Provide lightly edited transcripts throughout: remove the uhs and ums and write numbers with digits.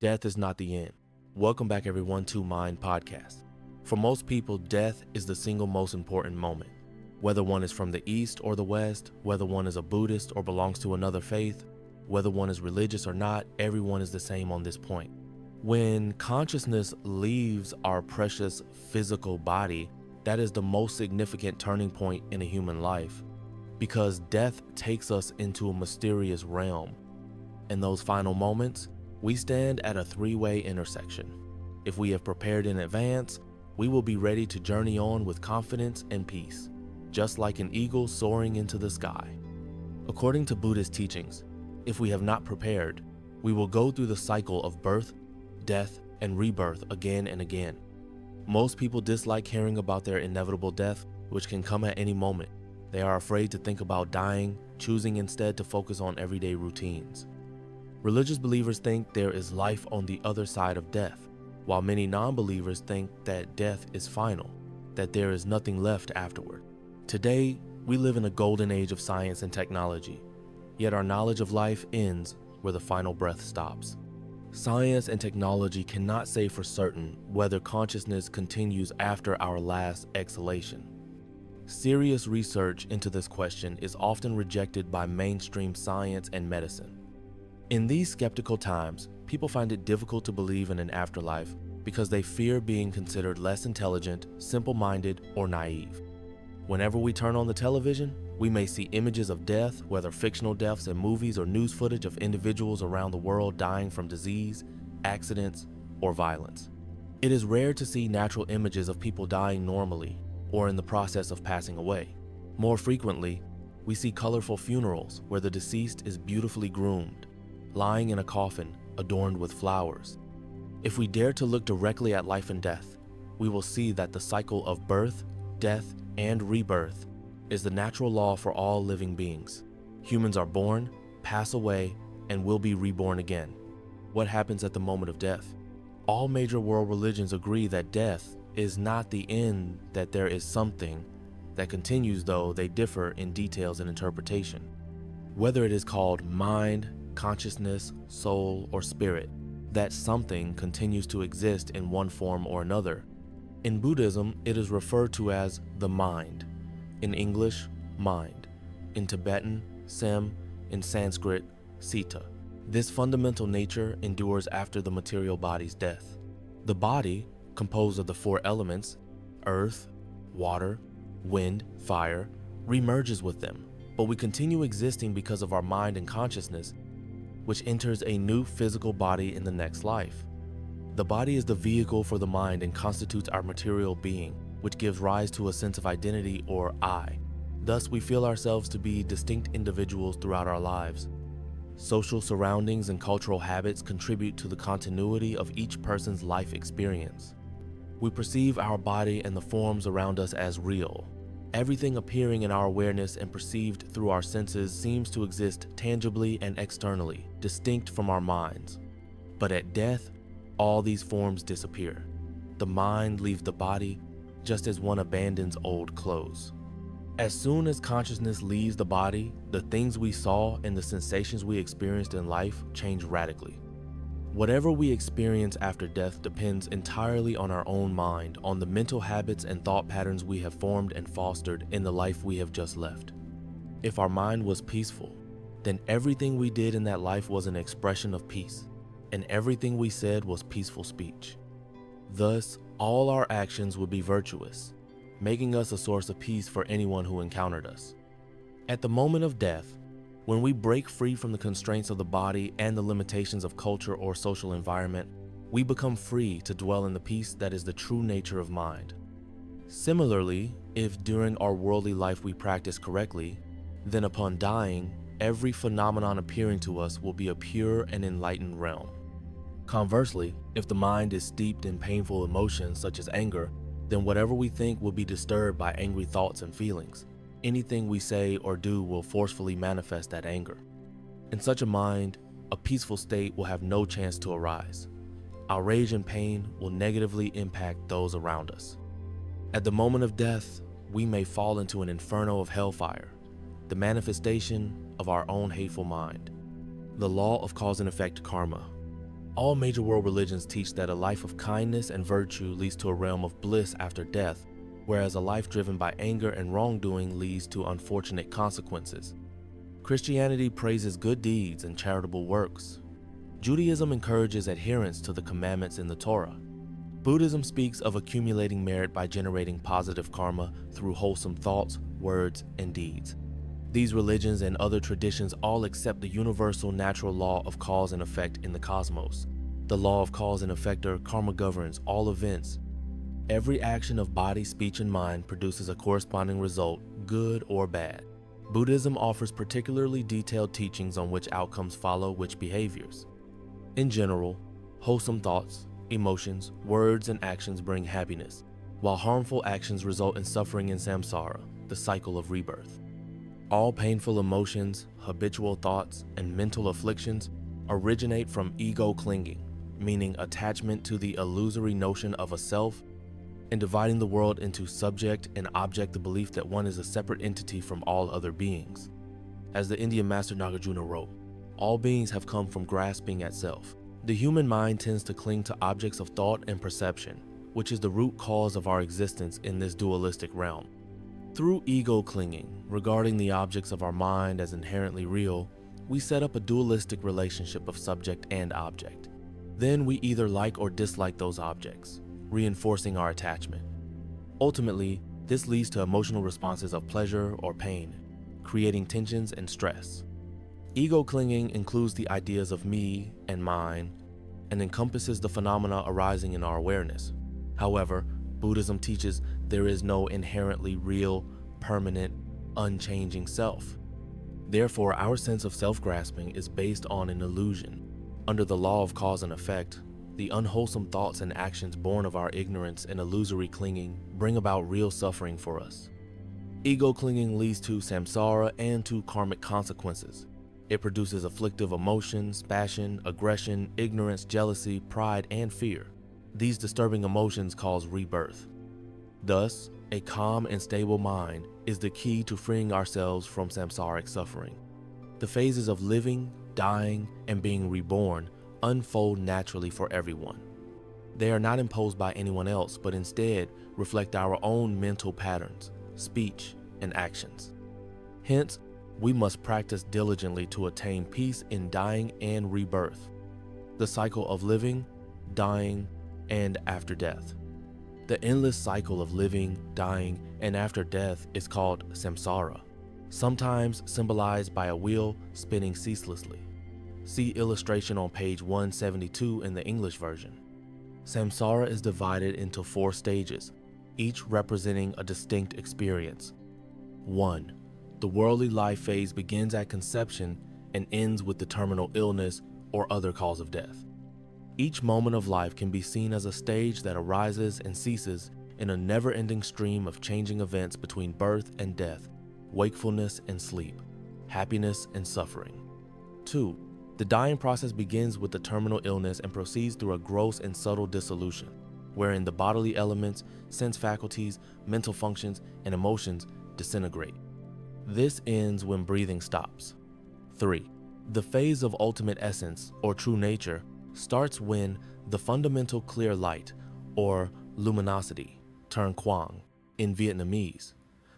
Death is not the end. Welcome back everyone to Mind Podcast. For most people, death is the single most important moment. Whether one is from the East or the West, whether one is a Buddhist or belongs to another faith, whether one is religious or not, everyone is the same on this point. When consciousness leaves our precious physical body, that is the most significant turning point in a human life, because death takes us into a mysterious realm. In those final moments, we stand at a three-way intersection. If we have prepared in advance, we will be ready to journey on with confidence and peace, just like an eagle soaring into the sky. According to Buddhist teachings, if we have not prepared, we will go through the cycle of birth, death, and rebirth again and again. Most people dislike hearing about their inevitable death, which can come at any moment. They are afraid to think about dying, choosing instead to focus on everyday routines. Religious believers think there is life on the other side of death, while many non-believers think that death is final, that there is nothing left afterward. Today, we live in a golden age of science and technology, yet our knowledge of life ends where the final breath stops. Science and technology cannot say for certain whether consciousness continues after our last exhalation. Serious research into this question is often rejected by mainstream science and medicine. In these skeptical times, people find it difficult to believe in an afterlife because they fear being considered less intelligent, simple-minded, or naive. Whenever we turn on the television, we may see images of death, whether fictional deaths in movies or news footage of individuals around the world dying from disease, accidents, or violence. It is rare to see natural images of people dying normally or in the process of passing away. More frequently, we see colorful funerals where the deceased is beautifully groomed, lying in a coffin adorned with flowers. If we dare to look directly at life and death, we will see that the cycle of birth, death, and rebirth is the natural law for all living beings. Humans are born, pass away, and will be reborn again. What happens at the moment of death? All major world religions agree that death is not the end, that there is something that continues, though they differ in details and interpretation. Whether it is called mind, consciousness, soul, or spirit, that something continues to exist in one form or another. In Buddhism, it is referred to as the mind. In English, mind. In Tibetan, sem. In Sanskrit, sita. This fundamental nature endures after the material body's death. The body, composed of the four elements, earth, water, wind, fire, remerges with them, but we continue existing because of our mind and consciousness, which enters a new physical body in the next life. The body is the vehicle for the mind and constitutes our material being, which gives rise to a sense of identity or I. Thus, we feel ourselves to be distinct individuals throughout our lives. Social surroundings and cultural habits contribute to the continuity of each person's life experience. We perceive our body and the forms around us as real. Everything appearing in our awareness and perceived through our senses seems to exist tangibly and externally, distinct from our minds. But at death, all these forms disappear. The mind leaves the body, just as one abandons old clothes. As soon as consciousness leaves the body, the things we saw and the sensations we experienced in life change radically. Whatever we experience after death depends entirely on our own mind, on the mental habits and thought patterns we have formed and fostered in the life we have just left. If our mind was peaceful, then everything we did in that life was an expression of peace, and everything we said was peaceful speech. Thus, all our actions would be virtuous, making us a source of peace for anyone who encountered us. At the moment of death, when we break free from the constraints of the body and the limitations of culture or social environment, we become free to dwell in the peace that is the true nature of mind. Similarly, if during our worldly life we practice correctly, then upon dying, every phenomenon appearing to us will be a pure and enlightened realm. Conversely, if the mind is steeped in painful emotions such as anger, then whatever we think will be disturbed by angry thoughts and feelings. Anything we say or do will forcefully manifest that anger. In such a mind, a peaceful state will have no chance to arise. Our rage and pain will negatively impact those around us. At the moment of death, we may fall into an inferno of hellfire, the manifestation of our own hateful mind. The law of cause and effect karma. All major world religions teach that a life of kindness and virtue leads to a realm of bliss after death, whereas a life driven by anger and wrongdoing leads to unfortunate consequences. Christianity praises good deeds and charitable works. Judaism encourages adherence to the commandments in the Torah. Buddhism speaks of accumulating merit by generating positive karma through wholesome thoughts, words, and deeds. These religions and other traditions all accept the universal natural law of cause and effect in the cosmos. The law of cause and effect or karma governs all events. Every action of body, speech, and mind produces a corresponding result, good or bad. Buddhism offers particularly detailed teachings on which outcomes follow which behaviors. In general, wholesome thoughts, emotions, words, and actions bring happiness, while harmful actions result in suffering in samsara, the cycle of rebirth. All painful emotions, habitual thoughts, and mental afflictions originate from ego clinging, meaning attachment to the illusory notion of a self, and dividing the world into subject and object, the belief that one is a separate entity from all other beings. As the Indian master Nagarjuna wrote, all beings have come from grasping at self. The human mind tends to cling to objects of thought and perception, which is the root cause of our existence in this dualistic realm. Through ego clinging, regarding the objects of our mind as inherently real, we set up a dualistic relationship of subject and object. Then we either like or dislike those objects, reinforcing our attachment. Ultimately, this leads to emotional responses of pleasure or pain, creating tensions and stress. Ego clinging includes the ideas of me and mine, and encompasses the phenomena arising in our awareness. However, Buddhism teaches there is no inherently real, permanent, unchanging self. Therefore, our sense of self-grasping is based on an illusion. Under the law of cause and effect, the unwholesome thoughts and actions born of our ignorance and illusory clinging bring about real suffering for us. Ego clinging leads to samsara and to karmic consequences. It produces afflictive emotions, passion, aggression, ignorance, jealousy, pride, and fear. These disturbing emotions cause rebirth. Thus, a calm and stable mind is the key to freeing ourselves from samsaric suffering. The phases of living, dying, and being reborn unfold naturally for everyone. They are not imposed by anyone else, but instead reflect our own mental patterns, speech, and actions. Hence, we must practice diligently to attain peace in dying and rebirth, the cycle of living, dying, and after death. The endless cycle of living, dying, and after death is called samsara, sometimes symbolized by a wheel spinning ceaselessly. See illustration on page 172 in the English version. Samsara is divided into 4 stages, each representing a distinct experience. 1. The worldly life phase begins at conception and ends with the terminal illness or other cause of death. Each moment of life can be seen as a stage that arises and ceases in a never-ending stream of changing events between birth and death, wakefulness and sleep, happiness and suffering. 2. The dying process begins with the terminal illness and proceeds through a gross and subtle dissolution, wherein the bodily elements, sense faculties, mental functions, and emotions disintegrate. This ends when breathing stops. 3. The phase of ultimate essence, or true nature, starts when the fundamental clear light, or luminosity, term quang in Vietnamese,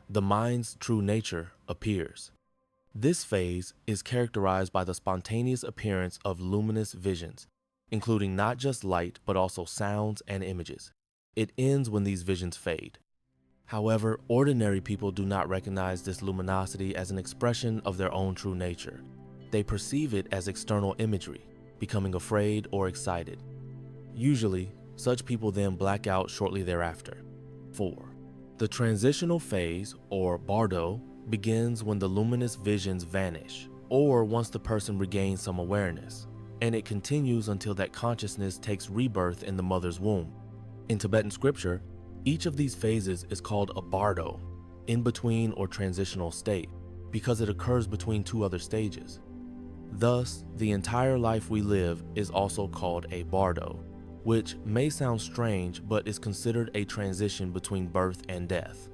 the mind's true nature, appears. This phase is characterized by the spontaneous appearance of luminous visions, including not just light but also sounds and images. It ends when these visions fade. However, ordinary people do not recognize this luminosity as an expression of their own true nature. They perceive it as external imagery, becoming afraid or excited. Usually, such people then black out shortly thereafter. 4. The transitional phase, or bardo, begins when the luminous visions vanish, or once the person regains some awareness, and it continues until that consciousness takes rebirth in the mother's womb. In Tibetan scripture, each of these phases is called a bardo, in between or transitional state, because it occurs between 2 other stages. Thus, the entire life we live is also called a bardo, which may sound strange but is considered a transition between birth and death.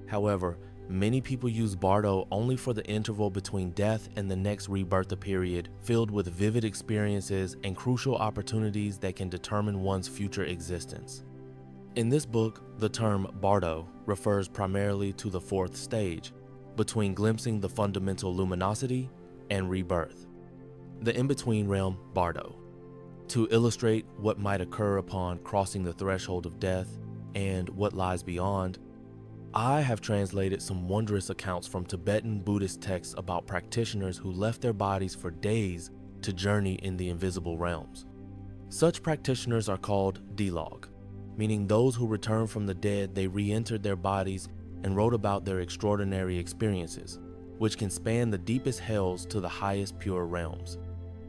However, Many people use bardo only for the interval between death and the next rebirth period, filled with vivid experiences and crucial opportunities that can determine one's future existence. In this book, the term bardo refers primarily to the fourth stage, between glimpsing the fundamental luminosity and rebirth, the in-between realm bardo, to illustrate what might occur upon crossing the threshold of death and what lies beyond. I have translated some wondrous accounts from Tibetan Buddhist texts about practitioners who left their bodies for days to journey in the invisible realms. Such practitioners are called dilog, meaning those who return from the dead. They re-entered their bodies and wrote about their extraordinary experiences, which can span the deepest hells to the highest pure realms.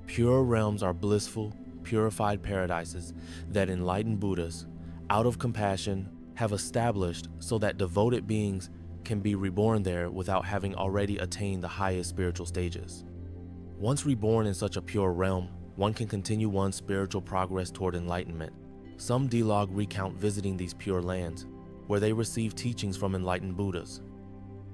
Pure realms are blissful, purified paradises that enlightened Buddhas, out of compassion, have established so that devoted beings can be reborn there without having already attained the highest spiritual stages. Once reborn in such a pure realm, one can continue one's spiritual progress toward enlightenment. Some dilog recount visiting these pure lands, where they receive teachings from enlightened Buddhas.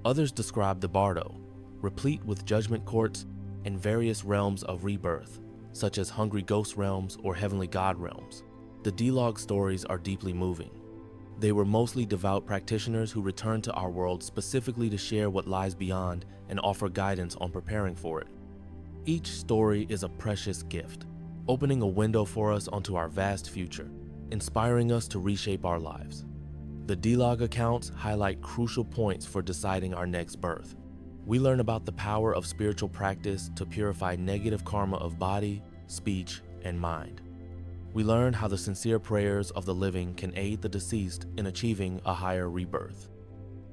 Others describe the bardo, replete with judgment courts and various realms of rebirth, such as hungry ghost realms or heavenly god realms. The dilog stories are deeply moving. They were mostly devout practitioners who returned to our world specifically to share what lies beyond and offer guidance on preparing for it. Each story is a precious gift, opening a window for us onto our vast future, inspiring us to reshape our lives. The dilog accounts highlight crucial points for deciding our next birth. We learn about the power of spiritual practice to purify negative karma of body, speech, and mind. We learn how the sincere prayers of the living can aid the deceased in achieving a higher rebirth.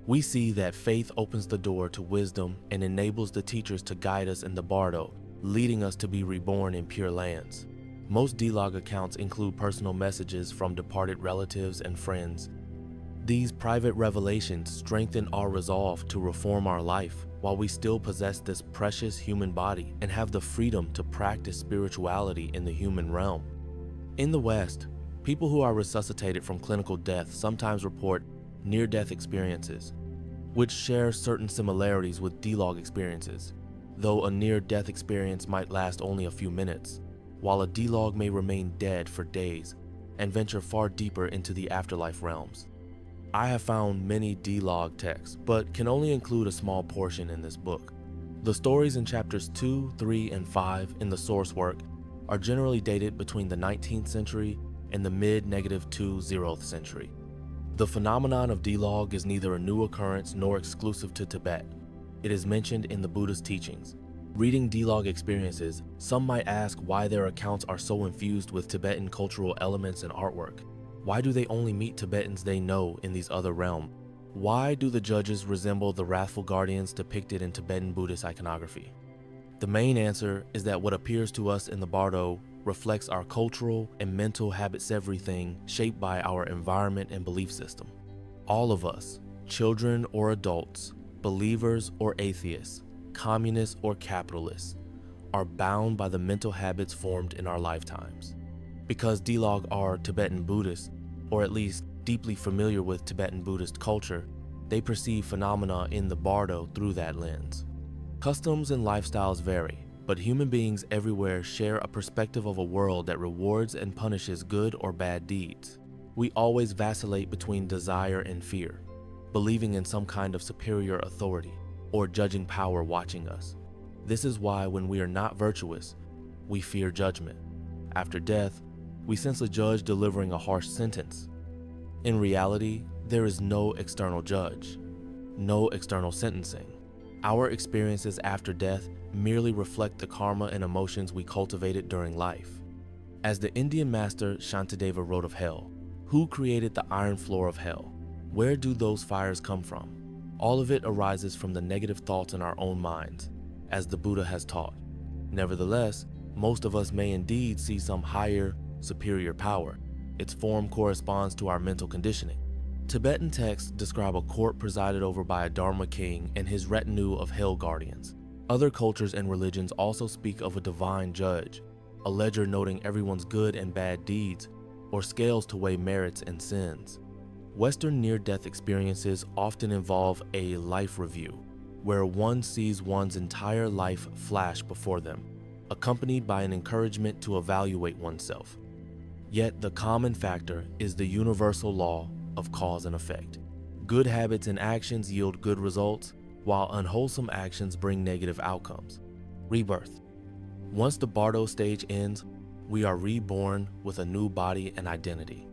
We see that faith opens the door to wisdom and enables the teachers to guide us in the bardo, leading us to be reborn in pure lands. Most dilog accounts include personal messages from departed relatives and friends. These private revelations strengthen our resolve to reform our life while we still possess this precious human body and have the freedom to practice spirituality in the human realm. In the West, people who are resuscitated from clinical death sometimes report near-death experiences, which share certain similarities with dilog experiences, though a near-death experience might last only a few minutes, while a dilog may remain dead for days and venture far deeper into the afterlife realms. I have found many dilog texts, but can only include a small portion in this book. The stories in chapters 2, 3, and 5 in the source work are generally dated between the 19th century and the mid-20th century. The phenomenon of dilog is neither a new occurrence nor exclusive to Tibet. It is mentioned in the Buddhist teachings. Reading dilog experiences, some might ask why their accounts are so infused with Tibetan cultural elements and artwork. Why do they only meet Tibetans they know in these other realms? Why do the judges resemble the wrathful guardians depicted in Tibetan Buddhist iconography? The main answer is that what appears to us in the bardo reflects our cultural and mental habits, everything shaped by our environment and belief system. All of us, children or adults, believers or atheists, communists or capitalists, are bound by the mental habits formed in our lifetimes. Because dilog are Tibetan Buddhists, or at least deeply familiar with Tibetan Buddhist culture, they perceive phenomena in the bardo through that lens. Customs and lifestyles vary, but human beings everywhere share a perspective of a world that rewards and punishes good or bad deeds. We always vacillate between desire and fear, believing in some kind of superior authority, or judging power watching us. This is why when we are not virtuous, we fear judgment. After death, we sense a judge delivering a harsh sentence. In reality, there is no external judge, no external sentencing. Our experiences after death merely reflect the karma and emotions we cultivated during life. As the Indian master Shantideva wrote of hell, who created the iron floor of hell? Where do those fires come from? All of it arises from the negative thoughts in our own minds, as the Buddha has taught. Nevertheless, most of us may indeed see some higher, superior power. Its form corresponds to our mental conditioning. Tibetan texts describe a court presided over by a Dharma king and his retinue of hell guardians. Other cultures and religions also speak of a divine judge, a ledger noting everyone's good and bad deeds, or scales to weigh merits and sins. Western near-death experiences often involve a life review, where one sees one's entire life flash before them, accompanied by an encouragement to evaluate oneself. Yet the common factor is the universal law of cause and effect. Good habits and actions yield good results, while unwholesome actions bring negative outcomes. Rebirth. Once the Bardo stage ends, we are reborn with a new body and identity.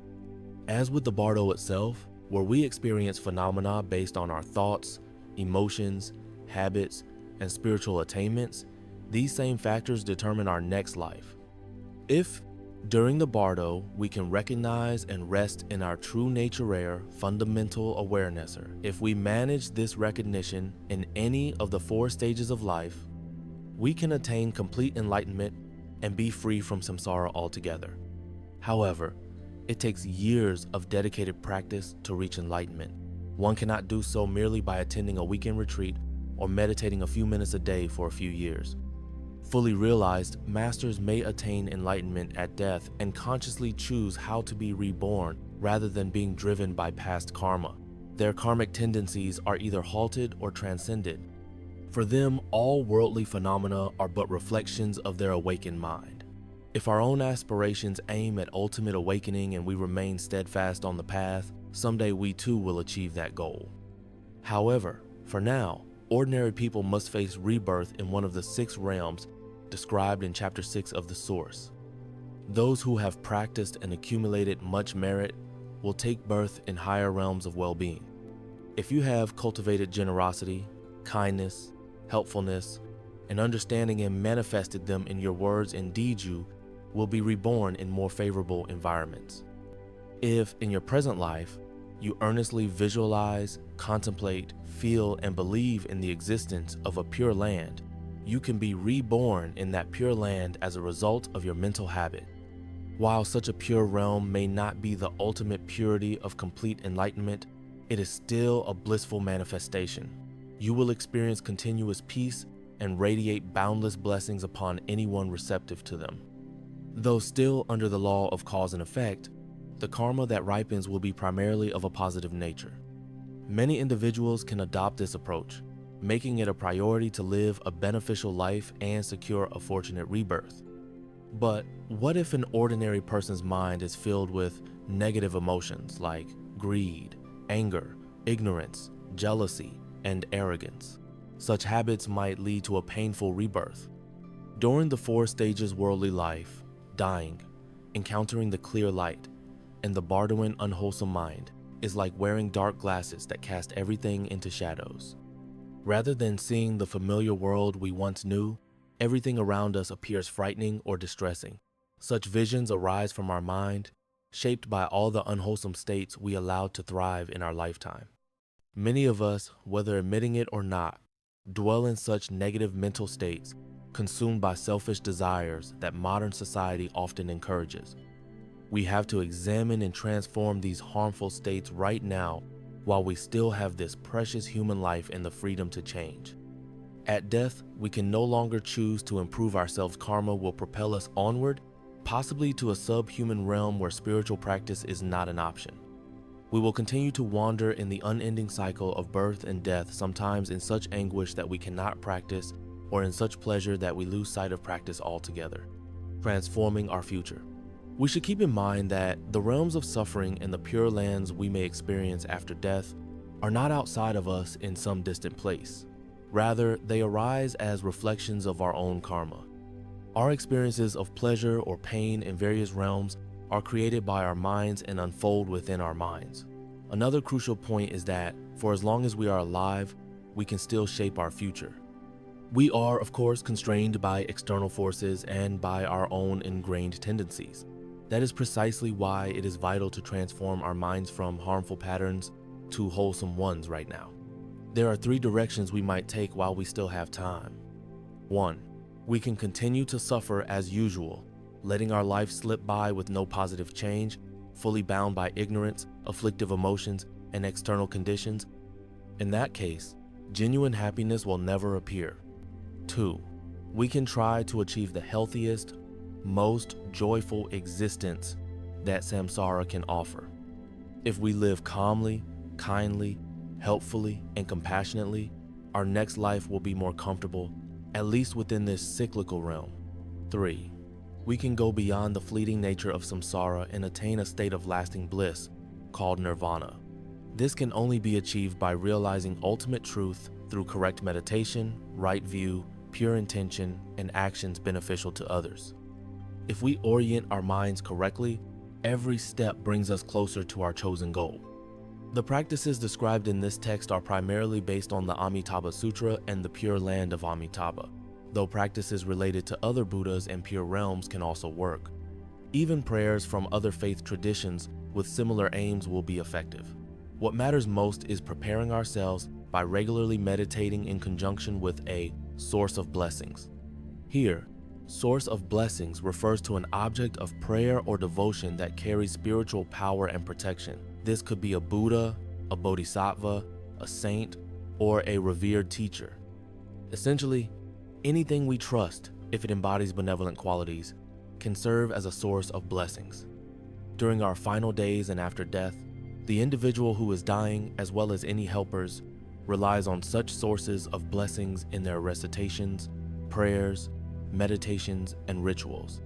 As with the Bardo itself, where we experience phenomena based on our thoughts, emotions, habits, and spiritual attainments, these same factors determine our next life. If, during the Bardo, we can recognize and rest in our true nature fundamental awareness, if we manage this recognition in any of the 4 stages of life, we can attain complete enlightenment and be free from samsara altogether. However, it takes years of dedicated practice to reach enlightenment. One cannot do so merely by attending a weekend retreat or meditating a few minutes a day for a few years. Fully realized, masters may attain enlightenment at death and consciously choose how to be reborn rather than being driven by past karma. Their karmic tendencies are either halted or transcended. For them, all worldly phenomena are but reflections of their awakened mind. If our own aspirations aim at ultimate awakening and we remain steadfast on the path, someday we too will achieve that goal. However, for now, ordinary people must face rebirth in one of the 6 realms described in Chapter 6 of the Source. Those who have practiced and accumulated much merit will take birth in higher realms of well-being. If you have cultivated generosity, kindness, helpfulness, and understanding and manifested them in your words and deeds, you will be reborn in more favorable environments. If, in your present life, you earnestly visualize, contemplate, feel, and believe in the existence of a pure land, you can be reborn in that pure land as a result of your mental habit. While such a pure realm may not be the ultimate purity of complete enlightenment, it is still a blissful manifestation. You will experience continuous peace and radiate boundless blessings upon anyone receptive to them. Though still under the law of cause and effect, the karma that ripens will be primarily of a positive nature. Many individuals can adopt this approach, making it a priority to live a beneficial life and secure a fortunate rebirth. But what if an ordinary person's mind is filled with negative emotions like greed, anger, ignorance, jealousy, and arrogance? Such habits might lead to a painful rebirth. During the 4 stages worldly life, dying, encountering the clear light, and the Bardoan unwholesome mind is like wearing dark glasses that cast everything into shadows. Rather than seeing the familiar world we once knew, everything around us appears frightening or distressing. Such visions arise from our mind, shaped by all the unwholesome states we allowed to thrive in our lifetime. Many of us, whether admitting it or not, dwell in such negative mental states, consumed by selfish desires that modern society often encourages. We have to examine and transform these harmful states right now while we still have this precious human life and the freedom to change. At death, we can no longer choose to improve ourselves. Karma will propel us onward, possibly to a subhuman realm where spiritual practice is not an option. We will continue to wander in the unending cycle of birth and death, sometimes in such anguish that we cannot practice, or in such pleasure that we lose sight of practice altogether, transforming our future. We should keep in mind that the realms of suffering and the pure lands we may experience after death are not outside of us in some distant place. Rather, they arise as reflections of our own karma. Our experiences of pleasure or pain in various realms are created by our minds and unfold within our minds. Another crucial point is that, for as long as we are alive, we can still shape our future. We are, of course, constrained by external forces and by our own ingrained tendencies. That is precisely why it is vital to transform our minds from harmful patterns to wholesome ones right now. There are 3 directions we might take while we still have time. 1. We can continue to suffer as usual, letting our life slip by with no positive change, fully bound by ignorance, afflictive emotions, and external conditions. In that case, genuine happiness will never appear. 2. We can try to achieve the healthiest, most joyful existence that samsara can offer. If we live calmly, kindly, helpfully, and compassionately, our next life will be more comfortable, at least within this cyclical realm. 3. We can go beyond the fleeting nature of samsara and attain a state of lasting bliss called nirvana. This can only be achieved by realizing ultimate truth through correct meditation, right view, pure intention, and actions beneficial to others. If we orient our minds correctly, every step brings us closer to our chosen goal. The practices described in this text are primarily based on the Amitabha Sutra and the Pure Land of Amitabha, though practices related to other Buddhas and pure realms can also work. Even prayers from other faith traditions with similar aims will be effective. What matters most is preparing ourselves by regularly meditating in conjunction with a source of blessings. Here, source of blessings refers to an object of prayer or devotion that carries spiritual power and protection. This could be a Buddha, a bodhisattva, a saint, or a revered teacher. Essentially, anything we trust, if it embodies benevolent qualities, can serve as a source of blessings. During our final days and after death, the individual who is dying, as well as any helpers, relies on such sources of blessings in their recitations, prayers, meditations, and rituals.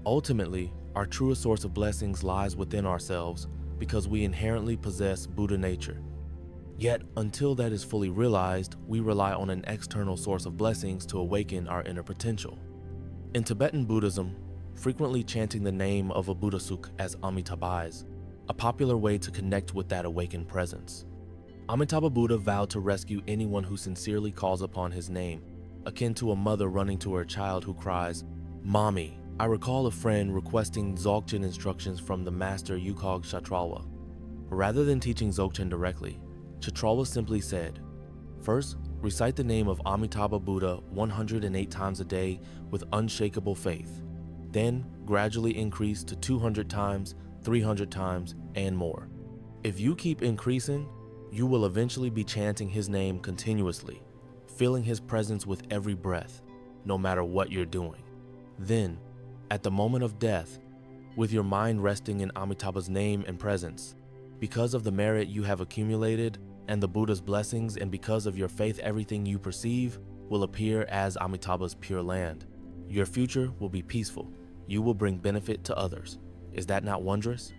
Ultimately, our truest source of blessings lies within ourselves because we inherently possess Buddha nature. Yet, until that is fully realized, we rely on an external source of blessings to awaken our inner potential. In Tibetan Buddhism, frequently chanting the name of a Buddhasuk as Amitabha is a popular way to connect with that awakened presence. Amitabha Buddha vowed to rescue anyone who sincerely calls upon his name, akin to a mother running to her child who cries, "Mommy." I recall a friend requesting Dzogchen instructions from the master Yukog Chatralwa. Rather than teaching Dzogchen directly, Chatralwa simply said, "First, recite the name of Amitabha Buddha 108 times a day with unshakable faith. Then, gradually increase to 200 times, 300 times, and more. If you keep increasing, you will eventually be chanting his name continuously, feeling his presence with every breath, no matter what you're doing. Then, at the moment of death, with your mind resting in Amitabha's name and presence, because of the merit you have accumulated and the Buddha's blessings, and because of your faith, everything you perceive will appear as Amitabha's pure land. Your future will be peaceful. You will bring benefit to others. Is that not wondrous?"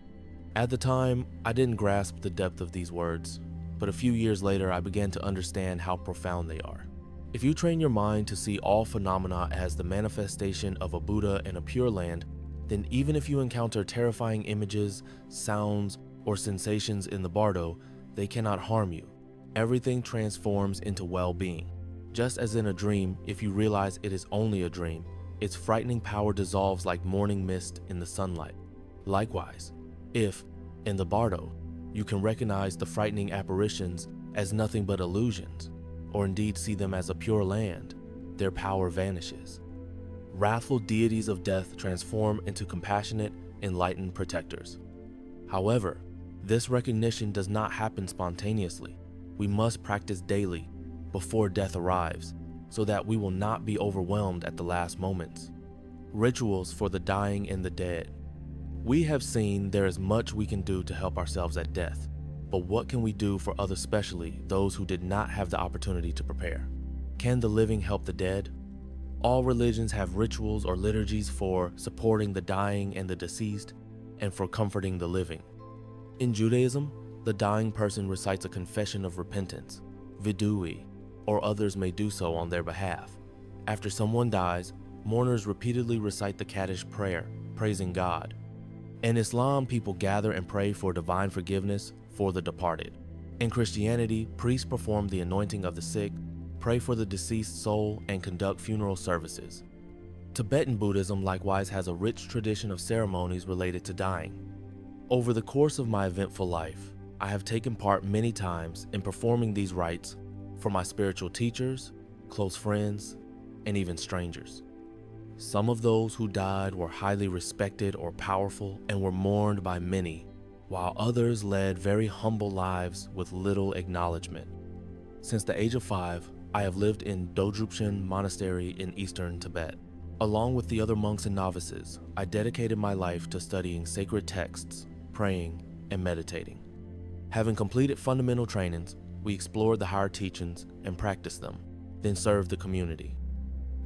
At the time, I didn't grasp the depth of these words, but a few years later, I began to understand how profound they are. If you train your mind to see all phenomena as the manifestation of a Buddha in a pure land, then even if you encounter terrifying images, sounds, or sensations in the bardo, they cannot harm you. Everything transforms into well-being. Just as in a dream, if you realize it is only a dream, its frightening power dissolves like morning mist in the sunlight. Likewise, if, in the bardo, you can recognize the frightening apparitions as nothing but illusions, or indeed see them as a pure land, their power vanishes. Wrathful deities of death transform into compassionate, enlightened protectors. However, this recognition does not happen spontaneously. We must practice daily before death arrives, so that we will not be overwhelmed at the last moments. Rituals for the dying and the dead. We have seen there is much we can do to help ourselves at death, but what can we do for others, especially those who did not have the opportunity to prepare? Can the living help the dead? All religions have rituals or liturgies for supporting the dying and the deceased, and for comforting the living. In Judaism, the dying person recites a confession of repentance, vidui, or others may do so on their behalf. After someone dies, mourners repeatedly recite the Kaddish prayer, praising God. In Islam, people gather and pray for divine forgiveness for the departed. In Christianity, priests perform the anointing of the sick, pray for the deceased soul, and conduct funeral services. Tibetan Buddhism likewise has a rich tradition of ceremonies related to dying. Over the course of my eventful life, I have taken part many times in performing these rites for my spiritual teachers, close friends, and even strangers. Some of those who died were highly respected or powerful and were mourned by many, while others led very humble lives with little acknowledgement. Since the age of 5, I have lived in Dodrupchen Monastery in eastern Tibet. Along with the other monks and novices, I dedicated my life to studying sacred texts, praying, and meditating. Having completed fundamental trainings, we explored the higher teachings and practiced them, then served the community.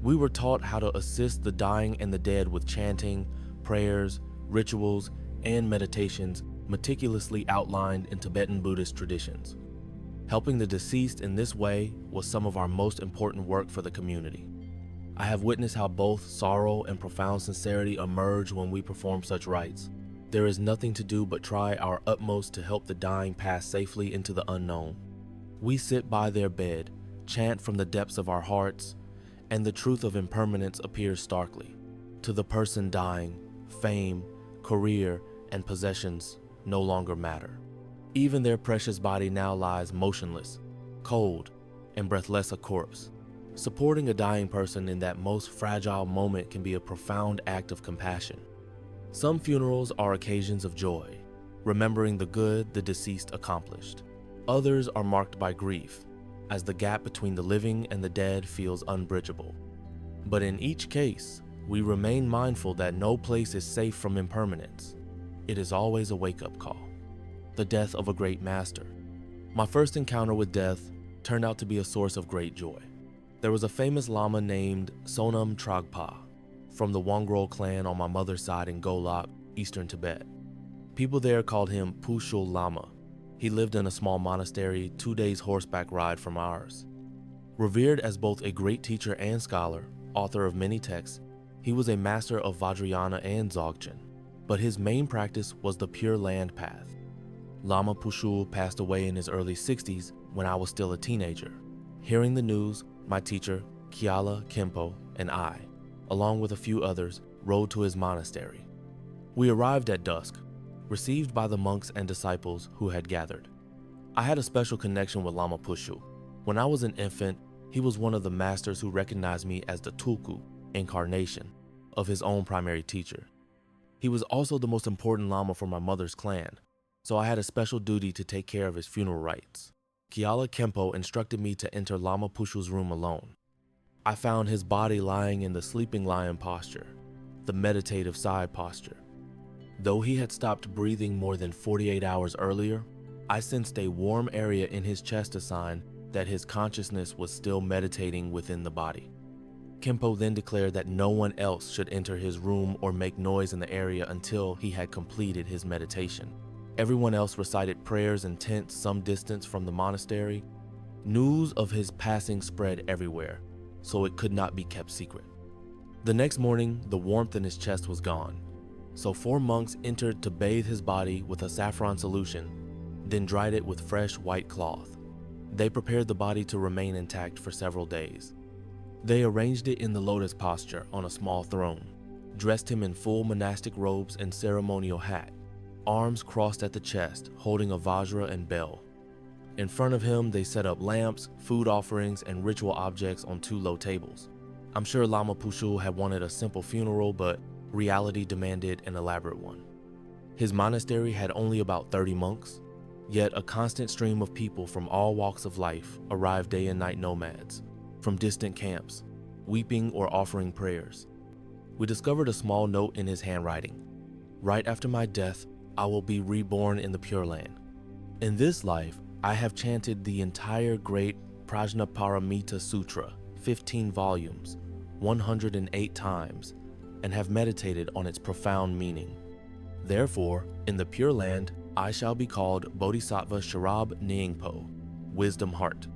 We were taught how to assist the dying and the dead with chanting, prayers, rituals, and meditations meticulously outlined in Tibetan Buddhist traditions. Helping the deceased in this way was some of our most important work for the community. I have witnessed how both sorrow and profound sincerity emerge when we perform such rites. There is nothing to do but try our utmost to help the dying pass safely into the unknown. We sit by their bed, chant from the depths of our hearts, and the truth of impermanence appears starkly. To the person dying, fame, career, and possessions no longer matter. Even their precious body now lies motionless, cold, and breathless a corpse. Supporting a dying person in that most fragile moment can be a profound act of compassion. Some funerals are occasions of joy, remembering the good the deceased accomplished. Others are marked by grief, as the gap between the living and the dead feels unbridgeable. But in each case, we remain mindful that no place is safe from impermanence. It is always a wake-up call. The death of a great master. My first encounter with death turned out to be a source of great joy. There was a famous Lama named Sonam Tragpa from the Wangrol clan on my mother's side in Golok, eastern Tibet. People there called him Pushul Lama. He lived in a small monastery 2 days horseback ride from ours. Revered as both a great teacher and scholar, author of many texts, he was a master of Vajrayana and Dzogchen, but his main practice was the Pure Land path. Lama Pushul passed away in his early 60s when I was still a teenager. Hearing the news, my teacher, Kyala Khenpo, and I, along with a few others, rode to his monastery. We arrived at dusk, received by the monks and disciples who had gathered. I had a special connection with Lama Pushul. When I was an infant, he was one of the masters who recognized me as the Tulku, incarnation, of his own primary teacher. He was also the most important Lama for my mother's clan, so I had a special duty to take care of his funeral rites. Kyala Khenpo instructed me to enter Lama Pushul's room alone. I found his body lying in the sleeping lion posture, the meditative side posture. Though he had stopped breathing more than 48 hours earlier, I sensed a warm area in his chest, a sign that his consciousness was still meditating within the body. Khenpo then declared that no one else should enter his room or make noise in the area until he had completed his meditation. Everyone else recited prayers in tents some distance from the monastery. News of his passing spread everywhere, so it could not be kept secret. The next morning, the warmth in his chest was gone, so 4 monks entered to bathe his body with a saffron solution, then dried it with fresh white cloth. They prepared the body to remain intact for several days. They arranged it in the lotus posture on a small throne, dressed him in full monastic robes and ceremonial hat, arms crossed at the chest, holding a vajra and bell. In front of him, they set up lamps, food offerings, and ritual objects on 2 low tables. I'm sure Lama Pushul had wanted a simple funeral, but reality demanded an elaborate one. His monastery had only about 30 monks, yet a constant stream of people from all walks of life arrived day and night nomads, from distant camps, weeping or offering prayers. We discovered a small note in his handwriting. Right after my death, I will be reborn in the Pure Land. In this life, I have chanted the entire great Prajnaparamita Sutra, 15 volumes, 108 times, and have meditated on its profound meaning. Therefore, in the Pure Land, I shall be called Bodhisattva Sharab Nyingpo, Wisdom Heart.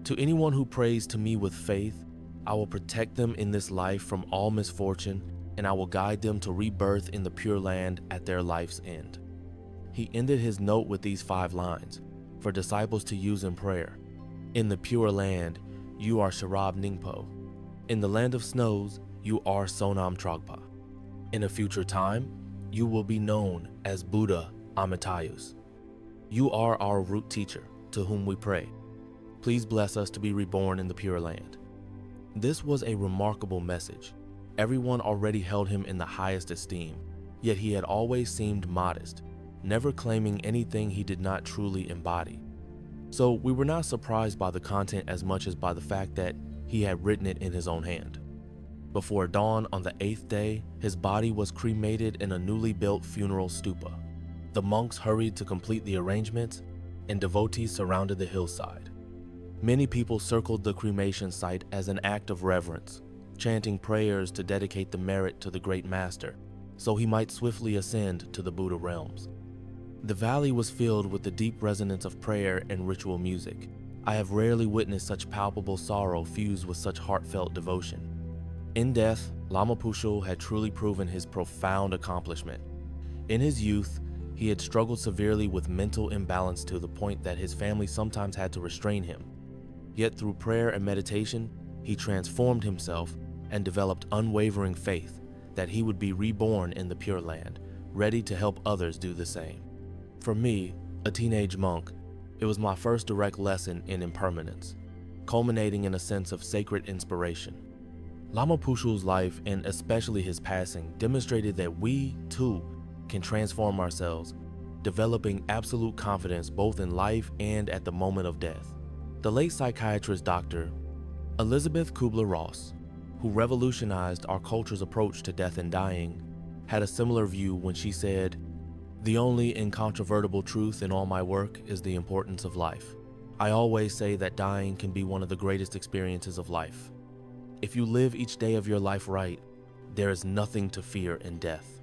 To anyone who prays to me with faith, I will protect them in this life from all misfortune, and I will guide them to rebirth in the Pure Land at their life's end. He ended his note with these 5 lines, for disciples to use in prayer. In the Pure Land, you are Sharab Nyingpo. In the land of snows, you are Sonam Tragpa. In a future time, you will be known as Buddha Amitayus. You are our root teacher, to whom we pray. Please bless us to be reborn in the Pure Land. This was a remarkable message. Everyone already held him in the highest esteem, yet he had always seemed modest, never claiming anything he did not truly embody. So we were not surprised by the content as much as by the fact that he had written it in his own hand. Before dawn on the 8th day, his body was cremated in a newly built funeral stupa. The monks hurried to complete the arrangements, and devotees surrounded the hillside. Many people circled the cremation site as an act of reverence, chanting prayers to dedicate the merit to the great master, so he might swiftly ascend to the Buddha realms. The valley was filled with the deep resonance of prayer and ritual music. I have rarely witnessed such palpable sorrow fused with such heartfelt devotion. In death, Lama Pushul had truly proven his profound accomplishment. In his youth, he had struggled severely with mental imbalance to the point that his family sometimes had to restrain him. Yet through prayer and meditation, he transformed himself and developed unwavering faith that he would be reborn in the Pure Land, ready to help others do the same. For me, a teenage monk, it was my first direct lesson in impermanence, culminating in a sense of sacred inspiration. Lama Pushul's life, and especially his passing, demonstrated that we, too, can transform ourselves, developing absolute confidence both in life and at the moment of death. The late psychiatrist Dr. Elizabeth Kubler-Ross, who revolutionized our culture's approach to death and dying, had a similar view when she said, "The only incontrovertible truth in all my work is the importance of life. I always say that dying can be one of the greatest experiences of life. If you live each day of your life right, there is nothing to fear in death."